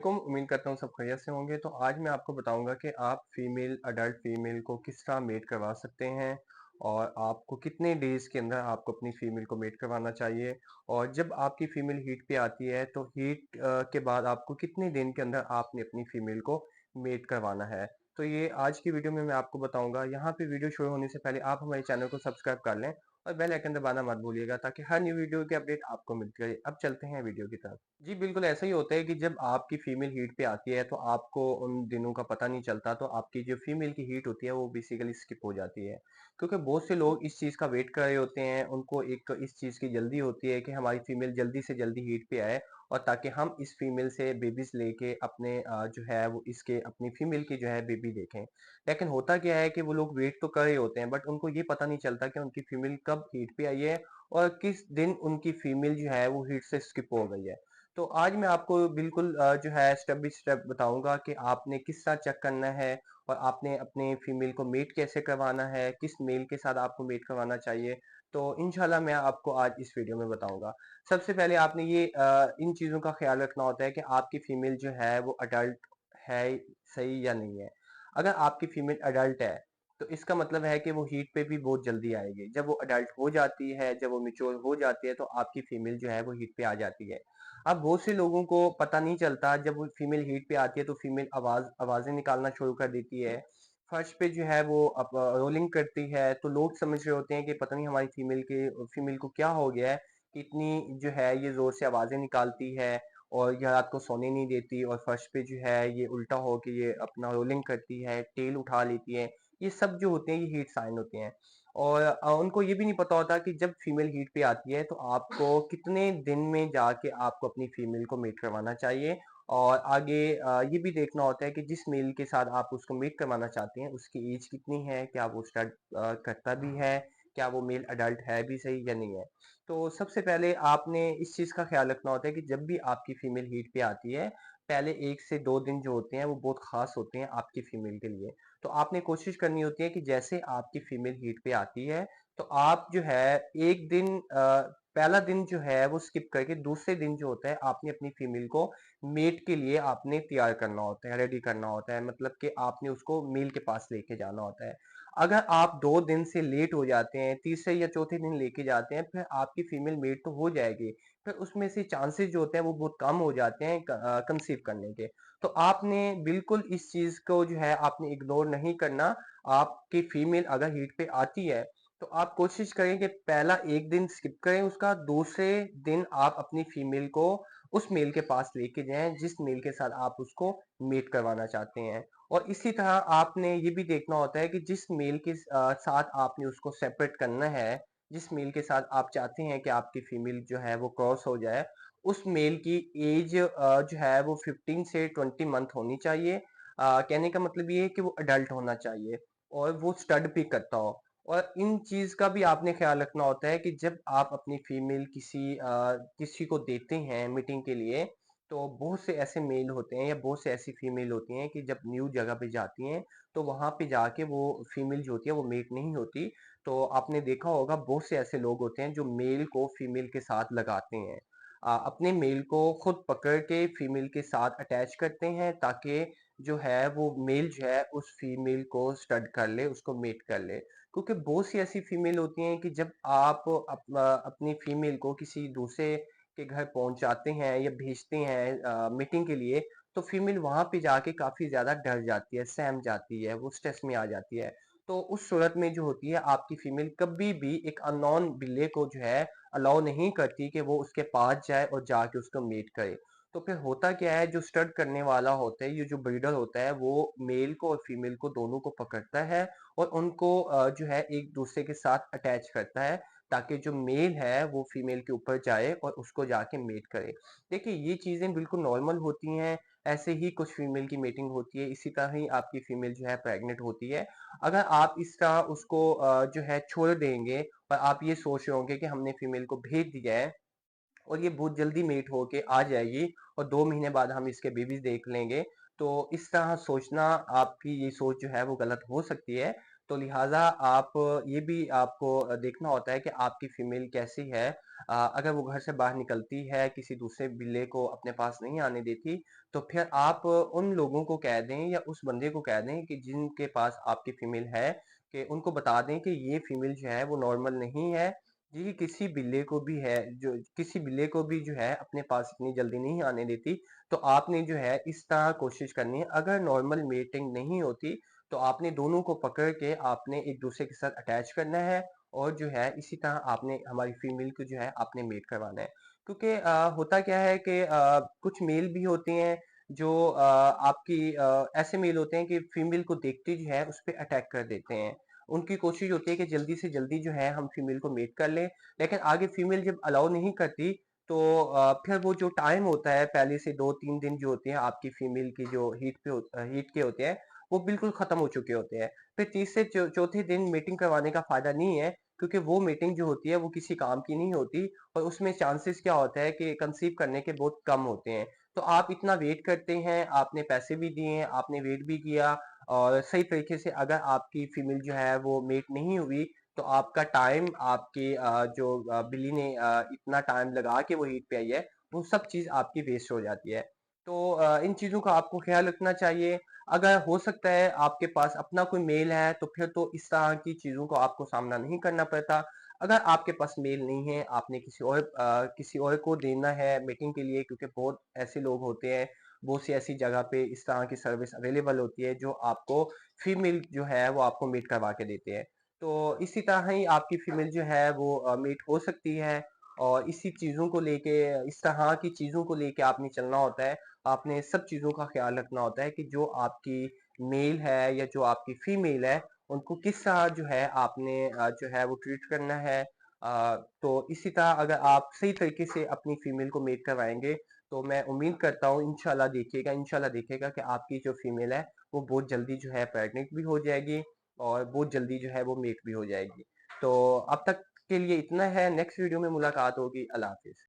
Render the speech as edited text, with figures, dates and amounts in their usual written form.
उम्मीद करता हूँ सब खैरियत से होंगे। तो आज मैं आपको बताऊंगा कि आप अडल्ट फीमेल को किस तरह मेट करवा सकते हैं और आपको कितने डेज के अंदर आपको अपनी फीमेल को मेट करवाना चाहिए। और जब आपकी फीमेल हीट पे आती है तो हीट के बाद आपको कितने दिन के अंदर आपने अपनी फीमेल को मेट करवाना है। तो ये आज की वीडियो में मैं आपको बताऊंगा। यहाँ पे वीडियो शुरू होने से पहले आप हमारे चैनल को सब्सक्राइब कर लें और बेल आइकन दबाना मत भूलिएगा ताकि हर न्यू वीडियो की अपडेट आपको मिलती रहे। अब चलते हैं वीडियो की तरफ। जी बिल्कुल ऐसा ही होता है कि जब आपकी फीमेल हीट पे आती है तो आपको उन दिनों का पता नहीं चलता, तो आपकी जो फीमेल की हीट होती है वो बेसिकली स्किप हो जाती है। क्योंकि बहुत से लोग इस चीज का वेट कर रहे होते हैं, उनको एक इस चीज की जल्दी होती है कि हमारी फीमेल जल्दी से जल्दी हीट पे आए और ताकि हम इस फीमेल से बेबीज लेके अपने जो है वो इसके अपनी फीमेल की जो है बेबी देखें। लेकिन होता क्या है कि वो लोग वेट तो कर रहे होते हैं बट उनको ये पता नहीं चलता कि उनकी फीमेल कब हीट पे आई है और किस दिन उनकी फीमेल जो है वो हीट से स्किप हो गई है। तो आज मैं आपको बिल्कुल जो है स्टेप बाय स्टेप बताऊंगा कि आपने किस तरह चेक करना है और आपने अपने फीमेल को मेट कैसे करवाना है, किस मेल के साथ आपको मेट करवाना चाहिए। तो इंशाल्लाह मैं आपको आज इस वीडियो में बताऊंगा। सबसे पहले आपने ये इन चीजों का ख्याल रखना होता है कि आपकी फीमेल जो है वो अडल्ट है, सही या नहीं है। अगर आपकी फीमेल अडल्ट है तो इसका मतलब है कि वो हीट पे भी बहुत जल्दी आएगी। जब वो अडल्ट हो जाती है, जब वो मेच्योर हो जाती है तो आपकी फीमेल जो है वो हीट पे आ जाती है। अब बहुत से लोगों को पता नहीं चलता, जब वो फीमेल हीट पे आती है तो फीमेल आवाजें निकालना शुरू कर देती है, फर्श पे जो है वो अब रोलिंग करती है। तो लोग समझ रहे होते हैं कि पता नहीं हमारी फीमेल को क्या हो गया है कि इतनी जो है ये जोर से आवाजें निकालती है और ये रात को सोने नहीं देती और फर्श पे जो है ये उल्टा हो के ये अपना रोलिंग करती है, टेल उठा लेती है। ये सब जो होते हैं ये हीट साइन होते हैं। और उनको ये भी नहीं पता होता कि जब फीमेल हीट पे आती है तो आपको कितने दिन में जाके आपको अपनी फीमेल को मेट करवाना चाहिए। और आगे ये भी देखना होता है कि जिस मेल के साथ आप उसको मेट करवाना चाहते हैं उसकी एज कितनी है, क्या वो स्टड करता भी है, क्या वो मेल अडल्ट है भी सही या नहीं है। तो सबसे पहले आपने इस चीज का ख्याल रखना होता है कि जब भी आपकी फीमेल हीट पे आती है, पहले 1 से 2 दिन जो होते हैं वो बहुत खास होते हैं आपकी फीमेल के लिए। तो आपने कोशिश करनी होती है कि जैसे आपकी फीमेल हीट पे आती है तो आप जो है एक दिन पहला दिन जो है वो स्किप करके दूसरे दिन जो होता है आपने अपनी फीमेल को मेट के लिए आपने तैयार करना होता है, रेडी करना होता है, मतलब कि आपने उसको मेल के पास लेके जाना होता है। अगर आप 2 दिन से लेट हो जाते हैं, तीसरे या चौथे दिन लेके जाते हैं, फिर आपकी फीमेल मेट तो हो जाएगी, फिर उसमें से चांसेस जो होते हैं वो बहुत कम हो जाते हैं कंसीव करने के। तो आपने बिल्कुल इस चीज को जो है आपने इग्नोर नहीं करना। आपकी फीमेल अगर हीट पे आती है तो आप कोशिश करें कि पहला एक दिन स्किप करें उसका, दूसरे दिन आप अपनी फीमेल को उस मेल के पास लेके जाएं जिस मेल के साथ आप उसको मेट करवाना चाहते हैं। और इसी तरह आपने ये भी देखना होता है कि जिस मेल के साथ आपने उसको सेपरेट करना है, जिस मेल के साथ आप चाहते हैं कि आपकी फीमेल जो है वो क्रॉस हो जाए, उस मेल की एज जो है वो 15 से 20 मंथ होनी चाहिए। कहने का मतलब ये है कि वो अडल्ट होना चाहिए और वो स्टड भी करता हो। और इन चीज का भी आपने ख्याल रखना होता है कि जब आप अपनी फीमेल किसी को देते हैं मीटिंग के लिए, तो बहुत से ऐसे मेल होते हैं या बहुत से ऐसी फीमेल होती हैं कि जब न्यू जगह पे जाती हैं तो वहां पे जाके वो फीमेल जो होती है वो मेट नहीं होती। तो आपने देखा होगा बहुत से ऐसे लोग होते हैं जो मेल को फीमेल के साथ लगाते हैं, अपने मेल को खुद पकड़ के फीमेल के साथ अटैच करते हैं ताकि जो है वो मेल जो है उस फीमेल को स्टड कर ले, उसको मेट कर ले। क्योंकि बहुत सी ऐसी फीमेल होती हैं कि जब आप अपनी फीमेल को किसी दूसरे के घर पहुंचाते हैं या भेजते हैं मीटिंग के लिए, तो फीमेल वहां पे जाके काफी ज्यादा डर जाती है, सहम जाती है, वो स्ट्रेस में आ जाती है। तो उस सूरत में जो होती है आपकी फीमेल कभी भी एक अननोन बिल्ले को जो है अलाउ नहीं करती कि वो उसके पास जाए और जाके उसको मीट करे। तो फिर होता क्या है, जो स्टड करने वाला होता है, ये जो ब्रीडर होता है, वो मेल को और फीमेल को दोनों को पकड़ता है और उनको जो है एक दूसरे के साथ अटैच करता है ताकि जो मेल है वो फीमेल के ऊपर जाए और उसको जाके मेट करे। देखिए ये चीजें बिल्कुल नॉर्मल होती हैं। ऐसे ही कुछ फीमेल की मेटिंग होती है, इसी तरह ही आपकी फीमेल जो है प्रेग्नेंट होती है। अगर आप इस तरह उसको जो है छोड़ देंगे और आप ये सोच रहे होंगे कि हमने फीमेल को भेज दिया है और ये बहुत जल्दी मेट होके आ जाएगी और 2 महीने बाद हम इसके बेबीज देख लेंगे, तो इस तरह सोचना आपकी ये सोच जो है वो गलत हो सकती है। तो लिहाज़ा आप ये भी आपको देखना होता है कि आपकी फ़ीमेल कैसी है। अगर वो घर से बाहर निकलती है, किसी दूसरे बिल्ले को अपने पास नहीं आने देती, तो फिर आप उन लोगों को कह दें या उस बंदे को कह दें कि जिनके पास आपकी फ़ीमेल है, कि उनको बता दें कि ये फ़ीमेल जो है वो नॉर्मल नहीं है। ये किसी बिल्ले को भी है, जो किसी बिल्ले को भी जो है अपने पास इतनी जल्दी नहीं आने देती। तो आपने जो है इस तरह कोशिश करनी है। अगर नॉर्मल मीटिंग नहीं होती, तो आपने दोनों को पकड़ के आपने एक दूसरे के साथ अटैच करना है, और जो है इसी तरह आपने हमारी फीमेल को जो है आपने मेट करवाना है। क्योंकि होता क्या है कि कुछ मेल भी होते हैं जो आपकी ऐसे मेल होते हैं कि फीमेल को देखते जो है उस पे अटैक कर देते हैं। उनकी कोशिश होती है कि जल्दी से जल्दी जो है हम फीमेल को मेट कर लें, लेकिन आगे फीमेल जब अलाउ नहीं करती, तो फिर वो जो टाइम होता है पहले से 2-3 दिन जो होते हैं आपकी फीमेल की जो हीट के होते हैं, वो बिल्कुल खत्म हो चुके होते हैं। फिर तीसरे चौथे दिन मीटिंग करवाने का फायदा नहीं है, क्योंकि वो मीटिंग जो होती है वो किसी काम की नहीं होती, और उसमें चांसेस क्या होता है कि कंसीव करने के बहुत कम होते हैं। तो आप इतना वेट करते हैं, आपने पैसे भी दिए हैं, आपने वेट भी किया, और सही तरीके से अगर आपकी फीमेल जो है वो मेट नहीं हुई, तो आपका टाइम, आपकी जो बिल्ली ने इतना टाइम लगा के वो हीट पे आई है, वो सब चीज़ आपकी वेस्ट हो जाती है। तो इन चीज़ों का आपको ख्याल रखना चाहिए। अगर हो सकता है आपके पास अपना कोई मेल है, तो फिर तो इस तरह की चीज़ों को आपको सामना नहीं करना पड़ता। अगर आपके पास मेल नहीं है, आपने किसी और को देना है मीटिंग के लिए, क्योंकि बहुत ऐसे लोग होते हैं, बहुत सी ऐसी जगह पे इस तरह की सर्विस अवेलेबल होती है जो आपको फीमेल जो है वो आपको मीट करवा के देते हैं। तो इसी तरह ही आपकी फीमेल जो है वो मीट हो सकती है, और इसी चीज़ों को लेके, इस तरह की चीज़ों को लेके आपने चलना होता है। आपने सब चीज़ों का ख्याल रखना होता है कि जो आपकी मेल है या जो आपकी फीमेल है, उनको किस तरह जो है आपने जो है वो ट्रीट करना है। तो इसी तरह अगर आप सही तरीके से अपनी फीमेल को मेट करवाएँगे, तो मैं उम्मीद करता हूँ इंशाल्लाह देखिएगा कि आपकी जो फीमेल है, वो बहुत जल्दी जो है प्रेग्नेंट भी हो जाएगी, और बहुत जल्दी जो है वो मेट भी हो जाएगी। तो अब तक के लिए इतना है, नेक्स्ट वीडियो में मुलाकात होगी। अल्लाह हाफ़िज़।